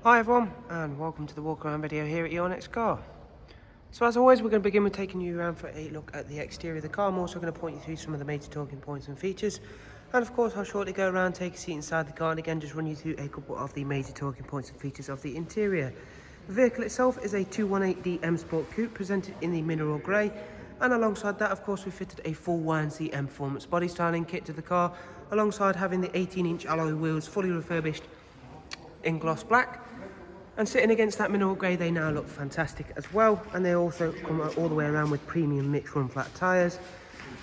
Hi everyone, and welcome to the walk around video here at YNC Car. So as always, we're going to begin with taking you around for a look at the exterior of the car. I'm also going to point you through some of the major talking points and features, and of course I'll shortly go around, take a seat inside the car, and again just run you through a couple of the major talking points and features of the interior. The vehicle itself is a 218D M Sport Coupe presented in the mineral grey, and alongside that of course we fitted a full YNC Mperformance body styling kit to the car, alongside having the 18-inch alloy wheels fully refurbished in gloss black. And sitting against that mineral grey, they now look fantastic as well, and they also come all the way around with premium mixed run flat tyres.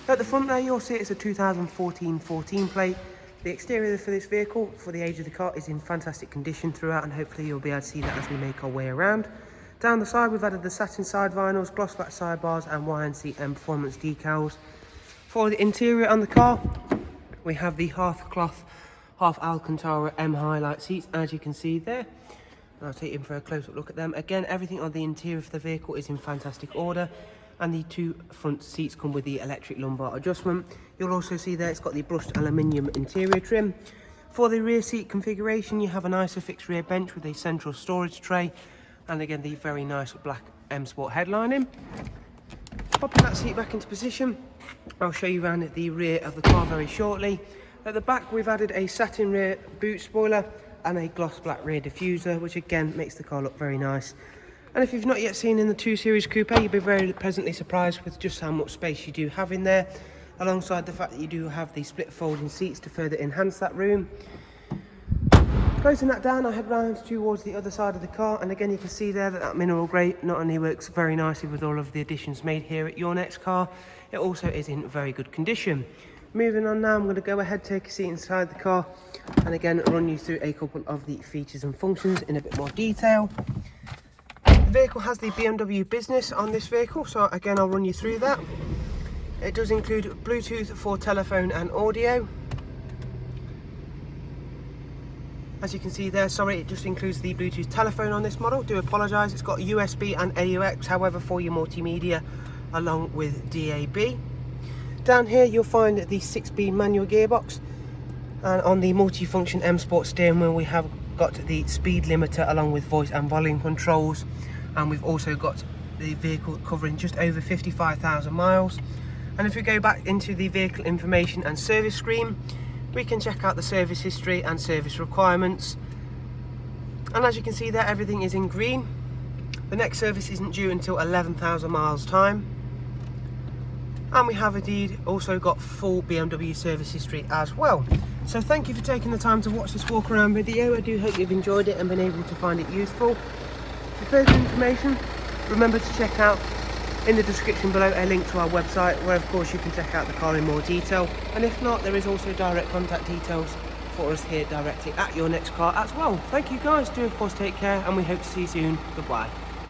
At the front there you'll see it's a 2014 14 plate. The exterior for this vehicle, for the age of the car, is in fantastic condition throughout, and hopefully you'll be able to see that as we make our way around. Down the side we've added the satin side vinyls, gloss black sidebars and YNC Mperformance decals. For the interior on the car, we have the half cloth, half Alcantara M highlight seats, as you can see there. I'll take you in for a close-up look at them. Again, everything on the interior of the vehicle is in fantastic order, and the two front seats come with the electric lumbar adjustment. You'll also see there it's got the brushed aluminium interior trim. For the rear seat configuration, you have an ISOFIX rear bench with a central storage tray, and again the very nice black M Sport headlining. Popping that seat back into position, I'll show you around at the rear of the car very shortly. At the back we've added a satin rear boot spoiler and a gloss black rear diffuser, which again makes the car look very nice. And if you've not yet seen in the 2 Series Coupe, you'll be very pleasantly surprised with just how much space you do have in there, alongside the fact that you do have the split folding seats to further enhance that room. Closing that down, I head round towards the other side of the car, and again you can see there that that mineral grey not only works very nicely with all of the additions made here at YNC Car, it also is in very good condition. Moving on now, I'm going to go ahead, take a seat inside the car, and again run you through a couple of the features and functions in a bit more detail. The vehicle has the BMW business on this vehicle, so again I'll run you through that. It does include Bluetooth for telephone and audio. As you can see there, sorry, it just includes the Bluetooth telephone on this model. Do apologise, it's got USB and AUX, however for your multimedia along with DAB. Down here you'll find the 6-speed manual gearbox, and on the multi-function M Sport steering wheel we have got the speed limiter along with voice and volume controls, and we've also got the vehicle covering just over 55,000 miles. And if we go back into the vehicle information and service screen, we can check out the service history and service requirements, and as you can see there, everything is in green. The next service isn't due until 11,000 miles time. And we have indeed also got full BMW service history as well. So thank you for taking the time to watch this walk around video. I do hope you've enjoyed it and been able to find it useful. For further information, remember to check out in the description below a link to our website, where of course you can check out the car in more detail. And if not, there is also direct contact details for us here directly at YNC Car as well. Thank you guys, do of course take care, and we hope to see you soon. Goodbye.